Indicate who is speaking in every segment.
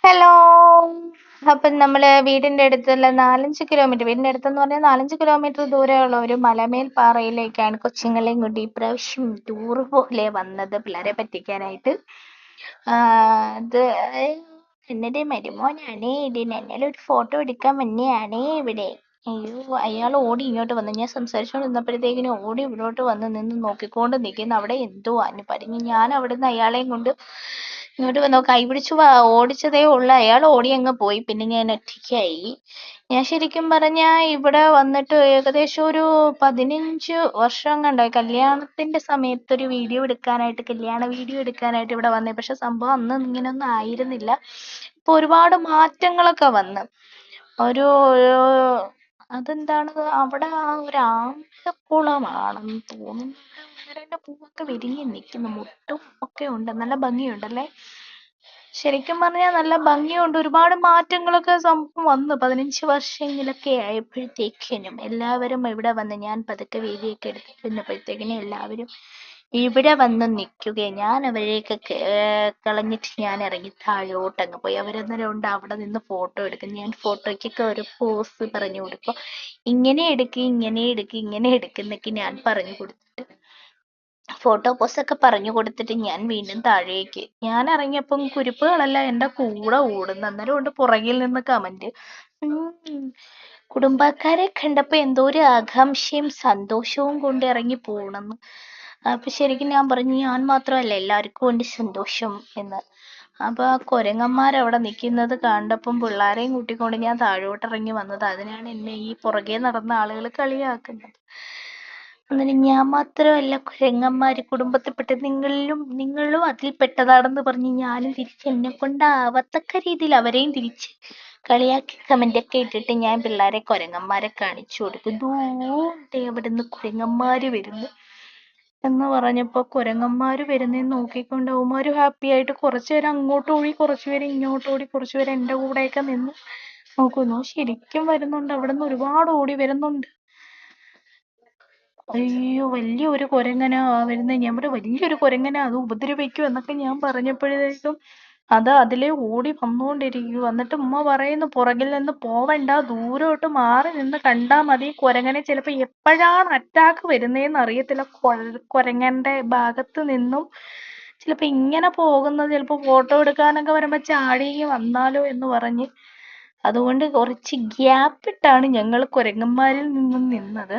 Speaker 1: Hello. അപ്പം നമ്മള് വീടിന്റെ അടുത്തുള്ള 4-5 കിലോമീറ്റർ, വീടിന്റെ അടുത്തെന്ന് പറഞ്ഞാൽ 4-5 കിലോമീറ്റർ ദൂരെയുള്ള ഒരു മലമേൽ പാറയിലേക്കാണ് കൊച്ചുങ്ങളെയും കൊണ്ട് ഇപ്രാവശ്യം ടൂർ പോലെ വന്നത്, പിള്ളേരെ പറ്റിക്കാനായിട്ട്. അത് എന്നിട്ട് മരുമോനാണേ ഇതിന് എന്നാലും ഒരു ഫോട്ടോ എടുക്കാൻ വന്നെയാണേ ഇവിടെ. അയ്യോ, അയാൾ ഓടി ഇങ്ങോട്ട് വന്നു. ഞാൻ സംസാരിച്ചുകൊണ്ട് നിന്നപ്പോഴത്തേക്കിനും ഓടി ഇവിടോട്ട് വന്ന് നിന്ന് നോക്കിക്കൊണ്ട് നിൽക്കുന്നു. അവിടെ എന്തോ പറഞ്ഞു. ഞാൻ അവിടുന്ന് അയാളെയും കൊണ്ട് ഇങ്ങോട്ട് വന്നു. കൈ പിടിച്ചു ഓടിച്ചതേ ഉള്ളു, അയാൾ ഓടി അങ്ങ് പോയി. പിന്നെ ഞാൻ ഒറ്റയ്ക്കായി. ഞാൻ ശരിക്കും പറഞ്ഞാ ഇവിടെ വന്നിട്ട് ഏകദേശം ഒരു 15 വർഷം കണ്ടായി. കല്യാണത്തിന്റെ സമയത്ത് ഒരു വീഡിയോ എടുക്കാനായിട്ട്, കല്യാണ വീഡിയോ എടുക്കാനായിട്ട് ഇവിടെ വന്നേ. പക്ഷെ സംഭവം അന്ന് ഇങ്ങനൊന്നും ആയിരുന്നില്ല. ഇപ്പൊ ഒരുപാട് മാറ്റങ്ങളൊക്കെ വന്ന് ഒരു അതെന്താണ് അവിടെ ഒരു ആമ്പക്കുളമാണെന്ന് തോന്നുന്നു. രണ്ട് പൂവൊക്കെ വിരിഞ്ഞ് നിൽക്കുന്നു, മുട്ടും ഒക്കെ ഉണ്ട്, നല്ല ഭംഗിയുണ്ടല്ലേ. ശരിക്കും പറഞ്ഞാൽ നല്ല ഭംഗിയുണ്ട്. ഒരുപാട് മാറ്റങ്ങളൊക്കെ സംഭവം വന്നു 15 വർഷങ്ങളൊക്കെ ആയപ്പോഴത്തേക്കിനും. എല്ലാവരും ഇവിടെ വന്ന്, ഞാൻ പതുക്കെ വീഡിയൊക്കെ എടുത്തിരുന്നപ്പോഴത്തേക്കിനും എല്ലാവരും ഇവിടെ വന്ന് നിൽക്കുകയും ഞാൻ അവരെയൊക്കെ കളഞ്ഞിട്ട് ഞാൻ ഇറങ്ങി താഴോട്ടങ്ങ് പോയി. അവരന്നേരം ഉണ്ട് അവിടെ നിന്ന് ഫോട്ടോ എടുക്കും. ഞാൻ ഫോട്ടോയ്ക്കൊക്കെ ഒരു പോസ് പറഞ്ഞു കൊടുക്കും. ഇങ്ങനെ എടുക്ക്, ഇങ്ങനെ എടുക്ക്, ഇങ്ങനെ എടുക്കുന്നൊക്കെ ഞാൻ പറഞ്ഞു കൊടുത്തിട്ട്, ഫോട്ടോ പോസൊക്കെ പറഞ്ഞു കൊടുത്തിട്ട് ഞാൻ വീണ്ടും താഴേക്ക്. ഞാൻ ഇറങ്ങിയപ്പം കുരുപ്പുകളല്ല എൻ്റെ കൂടെ ഓടുന്നു. അന്നേരം ഉണ്ട് പുറകിൽ നിന്ന് കമന്റ്, കുടുംബക്കാരെ കണ്ടപ്പോ എന്തോ ഒരു ആകാംക്ഷയും സന്തോഷവും കൊണ്ട് ഇറങ്ങി പോണെന്ന്. അപ്പൊ ശരിക്കും ഞാൻ പറഞ്ഞു, ഞാൻ മാത്രമല്ല എല്ലാവർക്കും ഉണ്ട് സന്തോഷം എന്ന്. അപ്പൊ ആ കുരങ്ങന്മാരവിടെ നിൽക്കുന്നത് കണ്ടപ്പം പിള്ളേരെയും കൂട്ടിക്കൊണ്ട് ഞാൻ താഴോട്ടിറങ്ങി വന്നത്. അതിനാണ് എന്നെ ഈ പുറകെ നടന്ന ആളുകൾ കളിയാക്കുന്നത്. എന്നിട്ട് ഞാൻ മാത്രമല്ല കുരങ്ങന്മാര് കുടുംബത്തിൽപ്പെട്ട നിങ്ങളും അതിൽപ്പെട്ടതാണെന്ന് പറഞ്ഞ് ഞാനും തിരിച്ച് എന്നെ കൊണ്ടാവത്തക്ക രീതിയിൽ അവരെയും തിരിച്ച് കളിയാക്കി കമന്റൊക്കെ ഇട്ടിട്ട് ഞാൻ പിള്ളേരെ കുരങ്ങന്മാരെ കാണിച്ചു കൊടുക്കും. ദൂരെ അവിടുന്ന് കുരങ്ങന്മാര് വരുന്നു എന്ന് പറഞ്ഞപ്പോ കുരങ്ങന്മാര് വരുന്നേന്ന് നോക്കിക്കൊണ്ട് അവന്മാര് ഹാപ്പി ആയിട്ട് കുറച്ചുപേര് അങ്ങോട്ടോടി, കുറച്ചുപേര് ഇങ്ങോട്ടോടി, കുറച്ചുപേര് എൻ്റെ കൂടെയൊക്കെ നിന്ന് നോക്കുന്നു. ശരിക്കും വരുന്നുണ്ട്, അവിടുന്ന് ഒരുപാട് ഓടി വരുന്നുണ്ട്. അയ്യോ, വലിയൊരു കുരങ്ങനാ വരുന്നത്. ഞാൻ പറഞ്ഞു വലിയൊരു കുരങ്ങനാ, അത് ഉപദ്രവിക്കും എന്നൊക്കെ ഞാൻ പറഞ്ഞപ്പോഴത്തേക്കും അത് അതിലേ ഓടി വന്നുകൊണ്ടിരിക്കും. എന്നിട്ട് ഉമ്മ പറയുന്നു പുറകിൽ നിന്ന് പോവണ്ട, ദൂരോട്ട് മാറി നിന്ന് കണ്ടാ മതി. കുരങ്ങനെ ചിലപ്പോ എപ്പോഴാണ് അറ്റാക്ക് വരുന്നതെന്ന് അറിയത്തില്ല. കുരങ്ങന്റെ ഭാഗത്ത് നിന്നും ചിലപ്പോ ഇങ്ങനെ പോകുന്നത്, ചിലപ്പോ ഫോട്ടോ എടുക്കാനൊക്കെ വരുമ്പോ ചാടി വന്നാലോ എന്ന് പറഞ്ഞ് അതുകൊണ്ട് കുറച്ച് ഗ്യാപ്പിട്ടാണ് ഞങ്ങൾ കുരങ്ങന്മാരിൽ നിന്നും നിന്നത്.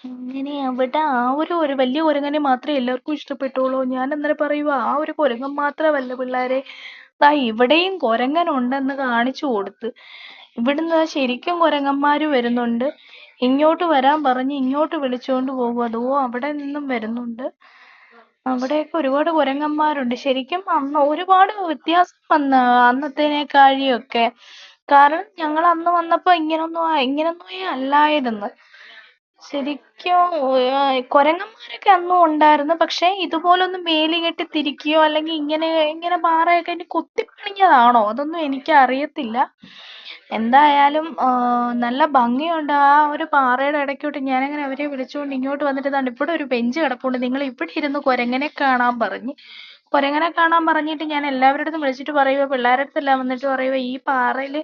Speaker 1: അങ്ങനെ അവിടെ ആ ഒരു വലിയ കുരങ്ങനെ മാത്രമേ എല്ലാവർക്കും ഇഷ്ടപ്പെട്ടുള്ളൂ. ഞാൻ അന്നേരം പറയുക, ആ ഒരു കുരങ്ങൻ മാത്രമല്ല പിള്ളേരെ, ദാ ഇവിടെയും കുരങ്ങനുണ്ടെന്ന് കാണിച്ചു കൊടുത്ത്. ഇവിടുന്ന് ശരിക്കും കുരങ്ങന്മാര് വരുന്നുണ്ട്. ഇങ്ങോട്ട് വരാൻ പറഞ്ഞ് ഇങ്ങോട്ട് വിളിച്ചുകൊണ്ട് പോകും. അതോ അവിടെ നിന്നും വരുന്നുണ്ട്. അവിടെയൊക്കെ ഒരുപാട് കുരങ്ങന്മാരുണ്ട്. ശരിക്കും അന്ന് ഒരുപാട് വ്യത്യാസം വന്ന അന്നത്തേനേക്കാഴിയൊക്കെ. കാരണം ഞങ്ങൾ അന്ന് വന്നപ്പോ ഇങ്ങനൊന്നും അല്ലായിരുന്നു. ശരിക്കും കുരങ്ങന്മാരൊക്കെ അന്നും ഉണ്ടായിരുന്നു. പക്ഷെ ഇതുപോലൊന്നും വേലി കെട്ടി തിരിക്കുകയോ അല്ലെങ്കിൽ ഇങ്ങനെ പാറയൊക്കെ ഇനി കുത്തിപ്പണിഞ്ഞതാണോ അതൊന്നും എനിക്ക് അറിയത്തില്ല. എന്തായാലും നല്ല ഭംഗിയുണ്ട് ആ ഒരു പാറയുടെ ഇടയ്ക്കോട്ട്. ഞാനങ്ങനെ അവരെ വിളിച്ചുകൊണ്ട് ഇങ്ങോട്ട് വന്നിട്ട് ദാണ്ട് ഇവിടെ ഒരു ബെഞ്ച് കിടപ്പുണ്ട്, നിങ്ങൾ ഇവിടെ ഇരുന്ന് കുരങ്ങനെ കാണാൻ പറഞ്ഞ്. കുരങ്ങനെ കാണാൻ പറഞ്ഞിട്ട് ഞാൻ എല്ലാവരുടെ അടുത്തും വിളിച്ചിട്ട് പറയുക, പിള്ളേരുടെ അടുത്തെല്ലാം വന്നിട്ട് പറയുക ഈ പാറയിൽ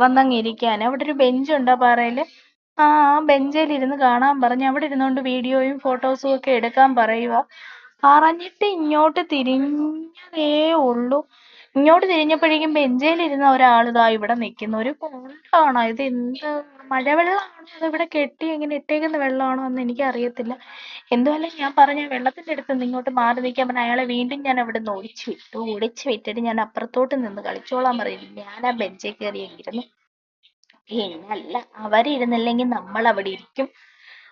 Speaker 1: വന്നങ്ങ് ഇരിക്കാൻ. അവിടെ ഒരു ബെഞ്ചുണ്ട് ആ പാറയിൽ. ആ ബെഞ്ചിൽ ഇരുന്ന് കാണാൻ പറഞ്ഞ് അവിടെ ഇരുന്നുകൊണ്ട് വീഡിയോയും ഫോട്ടോസും ഒക്കെ എടുക്കാൻ പറയുക. പറഞ്ഞിട്ട് ഇങ്ങോട്ട് തിരിഞ്ഞതേ ഉള്ളൂ. ഇങ്ങോട്ട് തിരിഞ്ഞപ്പോഴേക്കും ബെഞ്ചിലിരുന്ന ഒരാൾ ഇതാ ഇവിടെ നിൽക്കുന്നു. ഒരു കുണ്ടാണോ ഇത്, എന്ത് മഴവെള്ളമാണോ അത് ഇവിടെ കെട്ടി ഇങ്ങനെ ഇട്ടേക്കുന്ന വെള്ളമാണോ എന്ന് എനിക്ക് അറിയത്തില്ല. എന്തുമല്ല ഞാൻ പറഞ്ഞ വെള്ളത്തിന്റെ അടുത്ത് നിന്ന് ഇങ്ങോട്ട് മാറി നിൽക്കാൻ പറഞ്ഞ അയാളെ വീണ്ടും ഞാൻ അവിടെ നിന്ന് ഓടിച്ചു വിട്ടിട്ട് ഞാൻ അപ്പുറത്തോട്ട് നിന്ന് കളിച്ചോളാൻ പറയുന്നു. ഞാൻ ആ ബെഞ്ചിൽ കയറി ഇരുന്നു. പിന്നല്ല, അവരിരുന്നില്ലെങ്കിൽ നമ്മൾ അവിടെ ഇരിക്കും.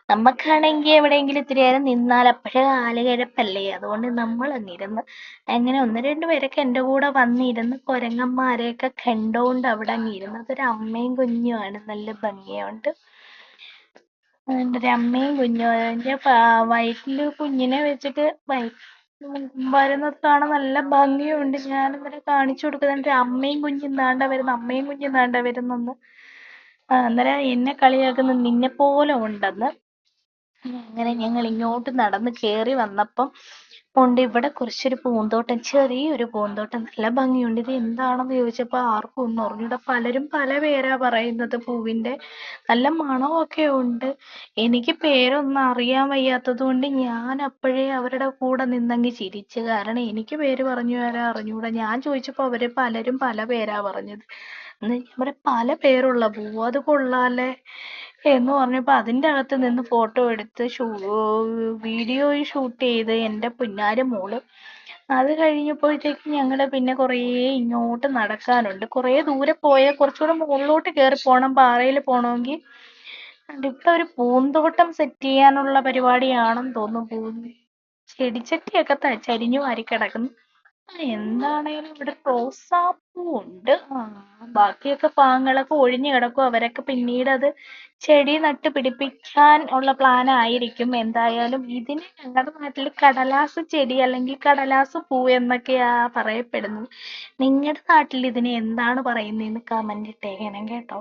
Speaker 1: നമ്മക്കാണെങ്കിൽ എവിടെയെങ്കിലും ഇത്തിരി നേരം നിന്നാൽ അപ്പോഴേ കാലുകിഴപ്പല്ലേ, അതുകൊണ്ട് നമ്മൾ അങ്ങിരുന്ന്. അങ്ങനെ 1-2 പേരൊക്കെ എൻ്റെ കൂടെ വന്നിരുന്ന് കുരങ്ങന്മാരെയൊക്കെ കണ്ടോണ്ട് അവിടെ അങ്ങിരുന്നു. അതൊരു അമ്മയും കുഞ്ഞുമാണ്, നല്ല ഭംഗിയുണ്ട്. ഒരു അമ്മയും കുഞ്ഞും അതിൻ്റെ വയറ്റില് കുഞ്ഞിനെ വെച്ചിട്ട് വരുന്നത് കാണാൻ നല്ല ഭംഗിയുണ്ട്. ഞാനന്നേരം കാണിച്ചു കൊടുക്കുന്നുണ്ട്, അമ്മയും കുഞ്ഞും താണ്ട വരുന്നു, അമ്മയും കുഞ്ഞും താണ്ട വരുന്നെന്ന്. അന്നേരം എന്നെ കളിയാക്കുന്നു നിന്നെ പോലെ ഉണ്ടെന്ന്. അങ്ങനെ ഞങ്ങൾ ഇങ്ങോട്ട് നടന്ന് കയറി വന്നപ്പം ഉണ്ട്. ഇവിടെ കുറച്ചൊരു പൂന്തോട്ടം, ചെറിയൊരു പൂന്തോട്ടം, നല്ല ഭംഗിയുണ്ട്. ഇത് എന്താണെന്ന് ചോദിച്ചപ്പോൾ ആർക്കും ഒന്നും അറിഞ്ഞൂടാ. പലരും പല പേരാ പറയുന്നത് പൂവിന്റെ. നല്ല മണമൊക്കെ ഉണ്ട്. എനിക്ക് പേരൊന്നും അറിയാൻ വയ്യാത്തത് കൊണ്ട് ഞാൻ അപ്പോഴേ അവരുടെ കൂടെ നിന്നങ്ങ് ചിരിച്ചു. കാരണം എനിക്ക് പേര് പറഞ്ഞു തരാൻ അറിഞ്ഞൂടാ. ഞാൻ ചോദിച്ചപ്പോൾ അവര് പലരും പല പേരാ പറഞ്ഞത്. എന്ന് ഞാൻ പറയാം, പല പേരുള്ള പൂവ്, അത് കൊള്ളാല്ലേ എന്ന് പറഞ്ഞപ്പോ അതിന്റെ അകത്ത് നിന്ന് ഫോട്ടോ എടുത്ത് വീഡിയോ ഷൂട്ട് ചെയ്ത് എൻ്റെ പുന്നാര മോള്. അത് കഴിഞ്ഞപ്പോഴത്തേക്ക് ഞങ്ങള് പിന്നെ കുറേ ഇങ്ങോട്ട് നടക്കാനുണ്ട്. കുറേ ദൂരെ പോയാൽ കുറച്ചുകൂടെ മുകളിലോട്ട് കയറി പോണം, പാറയിൽ പോണമെങ്കിൽ. ഇവിടെ ഒരു പൂന്തോട്ടം സെറ്റ് ചെയ്യാനുള്ള പരിപാടിയാണെന്ന് തോന്നുന്നു. ചെടിച്ചട്ടിയൊക്കെ ചരിഞ്ഞു വാരി കിടക്കുന്നു. എന്താണേലും ഇവിടെ റോസാപ്പൂ ഉണ്ട്. ബാക്കിയൊക്കെ ഭാഗങ്ങളൊക്കെ ഒഴിഞ്ഞു കിടക്കും. അവരൊക്കെ പിന്നീട് അത് ചെടി നട്ട് പിടിപ്പിക്കാൻ ഉള്ള പ്ലാൻ ആയിരിക്കും. എന്തായാലും ഇതിന് ഞങ്ങളുടെ നാട്ടിൽ കടലാസ് ചെടി അല്ലെങ്കിൽ കടലാസ് പൂ എന്നൊക്കെയാ പറയപ്പെടുന്നത്. നിങ്ങളുടെ നാട്ടിൽ ഇതിന് എന്താണ് പറയുന്നതെന്ന് കമന്റ് ഇട്ടേക്കണം കേട്ടോ.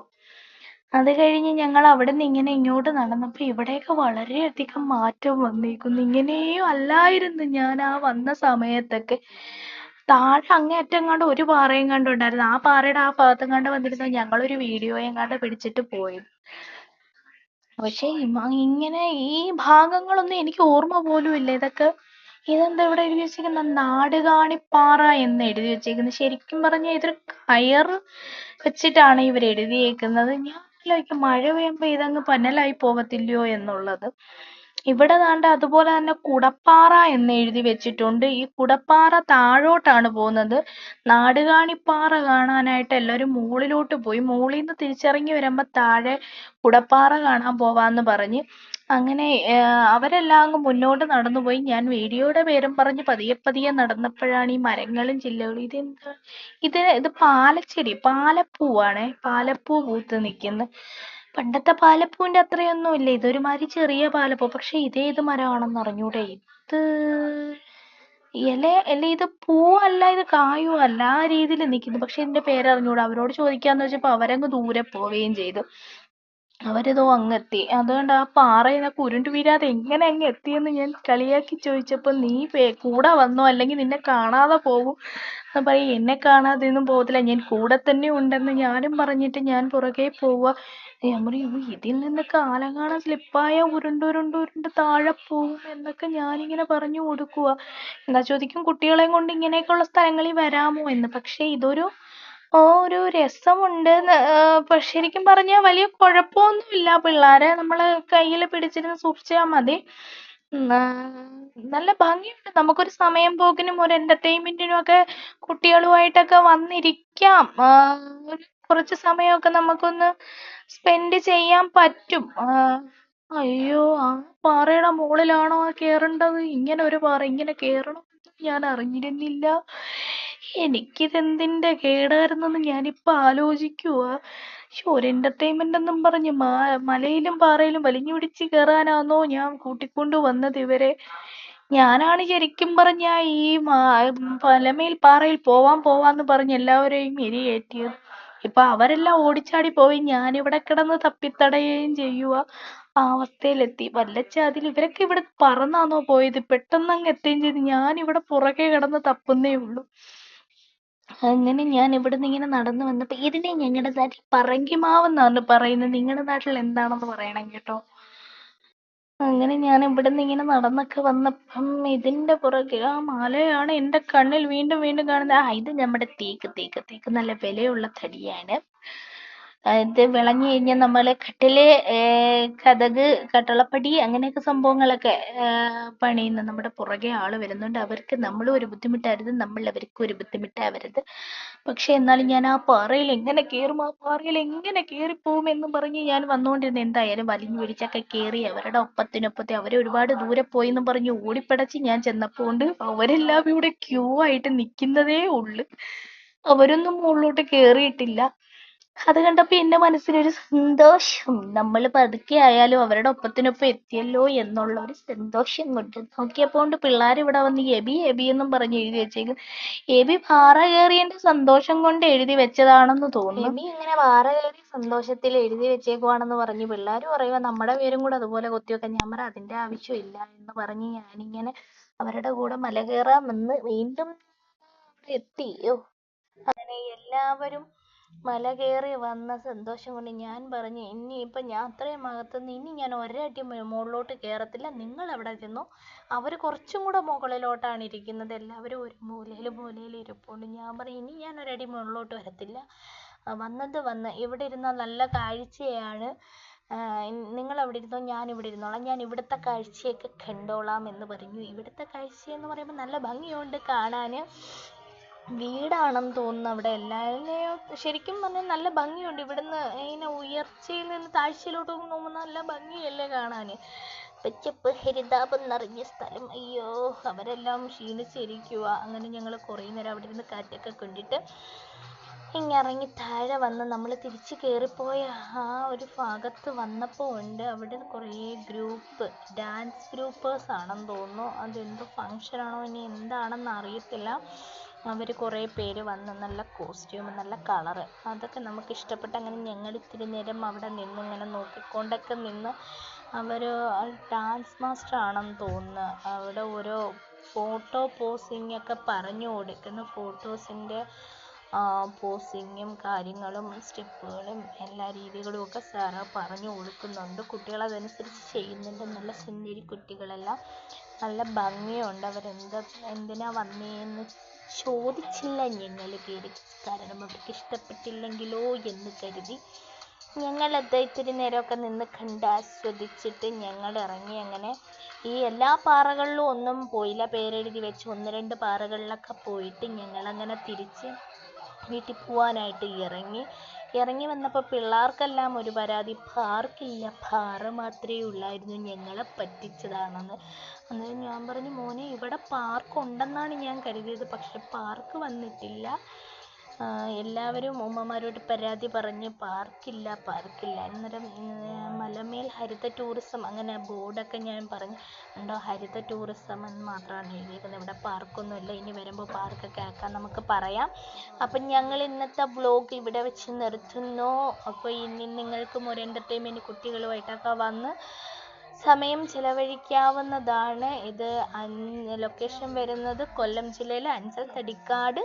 Speaker 1: അത് കഴിഞ്ഞ് ഞങ്ങൾ അവിടെ നിന്ന് ഇങ്ങനെ ഇങ്ങോട്ട് നടന്നപ്പോൾ ഇവിടെയൊക്കെ വളരെയധികം മാറ്റം വന്നിരിക്കുന്നു. ഇങ്ങനെയും അല്ലായിരുന്നു ഞാൻ ആ വന്ന സമയത്തൊക്കെ. താഴെ അങ്ങേയറ്റം കണ്ട് ഒരു പാറയും കണ്ടുണ്ടായിരുന്നു. ആ പാറയുടെ ആ ഭാഗത്തും കണ്ട് വന്നിരുന്ന ഞങ്ങളൊരു വീഡിയോയും കണ്ട് പിടിച്ചിട്ട് പോയി. പക്ഷെ ഇങ്ങനെ ഈ ഭാഗങ്ങളൊന്നും എനിക്ക് ഓർമ്മ പോലും ഇല്ല. ഇതെന്താ ഇവിടെ എഴുതി വെച്ചിരിക്കുന്ന നാടുകാണിപ്പാറ എന്ന് എഴുതി വെച്ചേക്കുന്നത്. ശരിക്കും പറഞ്ഞാൽ ഇതൊരു കയർ വെച്ചിട്ടാണ് ഇവർ എഴുതിയേക്കുന്നത്. ഞാൻ ആലോചിക്കും, മഴ പെയ്യുമ്പോ ഇതങ്ങ് പന്നലായി പോകത്തില്ലയോ എന്നുള്ളത്. ഇവിടെ ദാണ്ട അതുപോലെ തന്നെ കുടപ്പാറ എന്ന് എഴുതി വെച്ചിട്ടുണ്ട്. ഈ കുടപ്പാറ താഴോട്ടാണ് പോകുന്നത്. നാടുകാണിപ്പാറ കാണാനായിട്ട് എല്ലാവരും മുകളിലോട്ട് പോയി. മുകളിൽ നിന്ന് തിരിച്ചിറങ്ങി വരുമ്പോ താഴെ കുടപ്പാറ കാണാൻ പോവാന്ന് പറഞ്ഞ് അങ്ങനെ അവരെല്ലാം അങ്ങ് മുന്നോട്ട് നടന്നുപോയി. ഞാൻ വീഡിയോയുടെ പേരും പറഞ്ഞ് പതിയെ പതിയെ നടന്നപ്പോഴാണ് ഈ മരങ്ങളും ചില്ലകളും. ഇത് പാലച്ചെടി, പാലപ്പൂവാണേ. പാലപ്പൂ പൂത്ത് നിൽക്കുന്നു. പണ്ടത്തെ പാലപ്പൂവിന്റെ അത്രയൊന്നും ഇല്ല. ഇതൊരുമാതിരി ചെറിയ പാലപ്പൂ. പക്ഷെ ഇതേത് മരമാണെന്ന് അറിഞ്ഞൂടെ. ഇത് അല്ല, ഇത് പൂവല്ല, ഇത് കായും അല്ല, ആ രീതിയിൽ നിൽക്കുന്നു. പക്ഷെ ഇതിന്റെ പേരറിഞ്ഞൂടാ. അവരോട് ചോദിക്കാന്ന് വെച്ചപ്പോ അവരങ്ങ് ദൂരെ പോവുകയും ചെയ്തു. അവരിതോ അങ്ങെത്തി. അതുകൊണ്ട് ആ പാറയിന്നൊക്കെ ഉരുണ്ടു വീഴാതെ എങ്ങനെ അങ്ങ് എത്തിയെന്ന് ഞാൻ കളിയാക്കി ചോദിച്ചപ്പോൾ നീ കൂടെ വന്നോ അല്ലെങ്കിൽ നിന്നെ കാണാതെ പോകും എന്ന് പറയും. എന്നെ കാണാതെ ഒന്നും പോകത്തില്ല, ഞാൻ കൂടെ തന്നെ ഉണ്ടെന്ന് ഞാനും പറഞ്ഞിട്ട് ഞാൻ പുറകെ പോവുക. ഞാൻ പറയും, ഇതിൽ നിന്ന് കാലങ്ങാണം സ്ലിപ്പായ ഉരുണ്ട് താഴെ പോകും എന്നൊക്കെ ഞാനിങ്ങനെ പറഞ്ഞു കൊടുക്കുക. എന്താ ചോദിക്കും, കുട്ടികളെയും കൊണ്ട് ഇങ്ങനെയൊക്കെയുള്ള സ്ഥലങ്ങളിൽ വരാമോ എന്ന്. പക്ഷെ ഇതൊരു ഒരു രസമുണ്ട്. ശരിക്കും പറഞ്ഞാൽ വലിയ കുഴപ്പമൊന്നുമില്ല. പിള്ളേരെ നമ്മള് കയ്യിൽ പിടിച്ചിരുന്ന് സൂക്ഷിച്ചാൽ മതി. നല്ല ഭംഗിയുണ്ട്. നമുക്കൊരു സമയം പോക്കിനും ഒരു എന്റർടൈൻമെന്റിനും ഒക്കെ കുട്ടികളുമായിട്ടൊക്കെ വന്നിരിക്കാം. കുറച്ച് സമയമൊക്കെ നമുക്കൊന്ന് സ്പെൻഡ് ചെയ്യാൻ പറ്റും. അയ്യോ, ആ പാറയുടെ മുകളിലാണോ കേറേണ്ടത്? ഇങ്ങനെ ഒരു പാറ ഇങ്ങനെ കേറണം ഞാൻ അറിഞ്ഞിരുന്നില്ല. എനിക്കിതെന്തിന്റെ കേടായിരുന്നെന്ന് ഞാനിപ്പോ ആലോചിക്കുവാ. ഒരു എന്റർടൈൻമെന്റ് എന്നും പറഞ്ഞ് മലയിലും പാറയിലും വലിഞ്ഞു പിടിച്ച് കയറാനാന്നോ ഞാൻ കൂട്ടിക്കൊണ്ട് വന്നത് ഇവരെ. ഞാനാണ് ശരിക്കും പറഞ്ഞ ഈ മലമേൽ പാറയിൽ പോവാന്ന് പറഞ്ഞ് എല്ലാവരെയും എരിയേറ്റിയത്. ഇപ്പൊ അവരെല്ലാം ഓടിച്ചാടി പോയി, ഞാനിവിടെ കിടന്ന് തപ്പിത്തടയുകയും ചെയ്യുക. ആ അവസ്ഥയിലെത്തി. വല്ലച്ചാതിൽ ഇവരൊക്കെ ഇവിടെ പറന്നാന്നോ പോയത്? പെട്ടെന്ന് അങ്ങ് എത്തുകയും ചെയ്ത്. ഞാനിവിടെ പുറകെ കിടന്ന് തപ്പുന്നേ ഉള്ളൂ. അങ്ങനെ ഞാൻ ഇവിടുന്ന് ഇങ്ങനെ നടന്നു വന്നപ്പോ ഇതിനെ ഞങ്ങളുടെ നാട്ടിൽ പറങ്കിമാവെന്നാണ് പറയുന്നത്. നിങ്ങളുടെ നാട്ടിൽ എന്താണെന്ന് പറയണം കേട്ടോ. അങ്ങനെ ഞാൻ ഇവിടുന്ന് ഇങ്ങനെ നടന്നൊക്കെ വന്നപ്പം ഇതിന്റെ പുറകെ ആ മലയാണ് എന്റെ കണ്ണിൽ വീണ്ടും വീണ്ടും കാണുന്നത്. ഇത് നമ്മുടെ തേക്ക് നല്ല വിലയുള്ള തടിയാണ്. ഇത് വിളഞ്ഞു കഴിഞ്ഞാൽ നമ്മള് കട്ടില്, കതക്, കട്ടളപ്പടി അങ്ങനെയൊക്കെ സംഭവങ്ങളൊക്കെ പണിയുന്ന നമ്മുടെ പുറകെ ആള് വരുന്നുണ്ട്. അവർക്ക് നമ്മളും ഒരു ബുദ്ധിമുട്ടായിരുന്നു, നമ്മൾ അവർക്കും ഒരു ബുദ്ധിമുട്ടാവരുത്. പക്ഷെ എന്നാലും ഞാൻ ആ പാറയിൽ എങ്ങനെ കയറും, ആ പാറയിൽ എങ്ങനെ കയറിപ്പോകും എന്ന് പറഞ്ഞ് ഞാൻ വന്നുകൊണ്ടിരുന്നു. എന്തായാലും വലിഞ്ഞു പിടിച്ചൊക്കെ കയറി അവരുടെ ഒപ്പത്തിനൊപ്പത്തെ അവരെ ഒരുപാട് ദൂരെ പോയി എന്ന് പറഞ്ഞ് ഓടിപ്പടച്ച് ഞാൻ ചെന്നപ്പോണ്ട് അവരെല്ലാം ഇവിടെ ക്യൂ ആയിട്ട് നിൽക്കുന്നതേ ഉള്ളു. അവരൊന്നും മുകളിലോട്ട് കേറിയിട്ടില്ല. അത് കണ്ടപ്പോ എന്റെ മനസ്സിലൊരു സന്തോഷം. നമ്മൾ പതുക്കെ ആയാലും അവരുടെ ഒപ്പത്തിനൊപ്പം എത്തിയല്ലോ എന്നുള്ള ഒരു സന്തോഷം കൊണ്ട് നോക്കിയപ്പോണ്ട് പിള്ളേർ ഇവിടെ വന്ന് എബി എബി എന്നും പറഞ്ഞ് എഴുതി വെച്ചേക്കും. എബി പാറ കയറിയതിന്റെ സന്തോഷം കൊണ്ട് എഴുതി വെച്ചതാണെന്ന് തോന്നുന്നു. എബി ഇങ്ങനെ പാറ കയറി സന്തോഷത്തിൽ എഴുതി വെച്ചേക്കുവാണെന്ന് പറഞ്ഞ് പിള്ളേർ പറയുക നമ്മുടെ പേരും കൂടെ അതുപോലെ കൊത്തിവെക്കാൻ. ഞാൻ പറ അതിന്റെ ആവശ്യമില്ല എന്ന് പറഞ്ഞ് ഞാനിങ്ങനെ അവരുടെ കൂടെ മല കയറാമെന്ന് വീണ്ടും എത്തി. അങ്ങനെ എല്ലാവരും മല കയറി വന്ന സന്തോഷം കൊണ്ട് ഞാൻ പറഞ്ഞു, ഇനിയിപ്പം ഞാൻ അത്രയും അകത്തുനിന്ന് ഇനി ഞാൻ ഒരടി മുകളിലോട്ട് കയറത്തില്ല, നിങ്ങൾ അവിടെ ചെന്നു. അവർ കുറച്ചും കൂടെ മുകളിലോട്ടാണ് ഇരിക്കുന്നത്, എല്ലാവരും ഒരു മൂലയിൽ ഇരിപ്പുണ്ട്. ഞാൻ പറഞ്ഞു ഇനി ഞാൻ ഒരടി മുകളിലോട്ട് വരത്തില്ല, വന്നത് വന്ന് ഇവിടെ ഇരുന്നാൽ നല്ല കാഴ്ചയാണ്, നിങ്ങൾ അവിടെ ഇരുന്നോ, ഞാൻ ഇവിടെ ഇരുന്നോളാം, ഞാൻ ഇവിടുത്തെ കാഴ്ചയൊക്കെ കണ്ടോളാം എന്ന് പറഞ്ഞു. ഇവിടുത്തെ കാഴ്ചയെന്ന് പറയുമ്പോൾ നല്ല ഭംഗിയുണ്ട് കാണാൻ, വീടാണെന്ന് തോന്നുന്നു അവിടെ എല്ലാവരെയും. ശരിക്കും പറഞ്ഞാൽ നല്ല ഭംഗിയുണ്ട് ഇവിടുന്ന്, ഇങ്ങനെ ഉയർച്ചയിൽ നിന്ന് താഴ്ചയിലോട്ട് നോക്കുമ്പോൾ നല്ല ഭംഗിയല്ലേ കാണാൻ. പച്ചപ്പ് ഹരിതാപം നിറഞ്ഞ സ്ഥലം. അയ്യോ, അവരെല്ലാം ക്ഷീണിച്ചിരിക്കുക. അങ്ങനെ ഞങ്ങൾ കുറേ നേരം അവിടെ ഇരുന്ന് കാറ്റൊക്കെ കൊണ്ടിട്ട് ഇങ്ങിറങ്ങി താഴെ വന്ന് നമ്മൾ തിരിച്ച് കയറിപ്പോയ ആ ഒരു ഭാഗത്ത് വന്നപ്പോൾ ഉണ്ട് അവിടെ കുറേ ഡാൻസ് ഗ്രൂപ്പേഴ്സ് ആണെന്ന് തോന്നുന്നു. അതെന്തോ ഫങ്ഷനാണോ ഇനി എന്താണെന്ന് അറിയത്തില്ല. അവർ കുറേ പേര് വന്ന് നല്ല കോസ്റ്റ്യൂം, നല്ല കളറ്, അതൊക്കെ നമുക്ക് ഇഷ്ടപ്പെട്ട്. അങ്ങനെ ഞങ്ങൾ ഇത്തിരി നേരം അവിടെ നിന്ന് ഇങ്ങനെ നോക്കിക്കൊണ്ടൊക്കെ നിന്ന്. അവർ ഡാൻസ് മാസ്റ്റർ ആണെന്ന് തോന്നുന്നു. അവിടെ ഓരോ ഫോട്ടോ പോസിങ് ഒക്കെ പറഞ്ഞു കൊടുക്കുന്നു. ഫോട്ടോസിൻ്റെ പോസിങ്ങും കാര്യങ്ങളും സ്റ്റെപ്പുകളും എല്ലാ രീതികളും ഒക്കെ സാറ് പറഞ്ഞു കൊടുക്കുന്നുണ്ട്. കുട്ടികളതനുസരിച്ച് ചെയ്യുന്നുണ്ട്. നല്ല സുന്ദരി കുട്ടികളെല്ലാം, നല്ല ഭംഗിയുണ്ട്. എന്തിനാ വന്നേന്ന് ചോദിച്ചില്ല ഞങ്ങൾ കയറി, കാരണം അവർക്ക് ഇഷ്ടപ്പെട്ടില്ലെങ്കിലോ എന്ന് കരുതി. ഞങ്ങളത് ഇത്തിരി നേരമൊക്കെ നിന്ന് കണ്ട് ആസ്വദിച്ചിട്ട് ഞങ്ങൾ ഇറങ്ങി. അങ്ങനെ ഈ എല്ലാ പാറകളിലും ഒന്നും പോയില്ല, പേരെഴുതി വെച്ച് 1-2 പാറകളിലൊക്കെ പോയിട്ട് ഞങ്ങളങ്ങനെ തിരിച്ച് വീട്ടിൽ പോവാനായിട്ട് ഇറങ്ങി വന്നപ്പോൾ പിള്ളേർക്കെല്ലാം ഒരു പരാതി, പാർക്കില്ല, പാറ മാത്രമേ ഉള്ളായിരുന്നു, ഞങ്ങളെ പറ്റിച്ചതാണെന്ന്. അന്നേരം ഞാൻ പറഞ്ഞു, മോനെ ഇവിടെ പാർക്ക് ഉണ്ടെന്നാണ് ഞാൻ കരുതിയത്, പക്ഷെ പാർക്ക് വന്നിട്ടില്ല. എല്ലാവരും ഉമ്മമാരോട് പരാതി പറഞ്ഞ് പാർക്കില്ല. അന്നേരം മലമേൽ ഹരിത ടൂറിസം അങ്ങനെ ബോർഡൊക്കെ ഞാൻ പറഞ്ഞു, ഉണ്ടോ ഹരിത ടൂറിസം എന്ന് മാത്രമാണ് എഴുതിയിരിക്കുന്നത്, ഇവിടെ പാർക്കൊന്നുമില്ല, ഇനി വരുമ്പോൾ പാർക്കൊക്കെ ആക്കാൻ നമുക്ക് പറയാം. അപ്പം ഞങ്ങൾ ഇന്നത്തെ വ്ലോഗ് ഇവിടെ വെച്ച് നിർത്തുന്നു. അപ്പോൾ ഇനി നിങ്ങൾക്കും ഒരു എൻ്റർടൈൻമെൻറ്റ് കുട്ടികളുമായിട്ടൊക്കെ വന്ന് സമയം ചിലവഴിക്കാവുന്നതാണ്. ഇത് ലൊക്കേഷൻ വരുന്നത് കൊല്ലം ജില്ലയിലെ അഞ്ചൽ തടിക്കാട്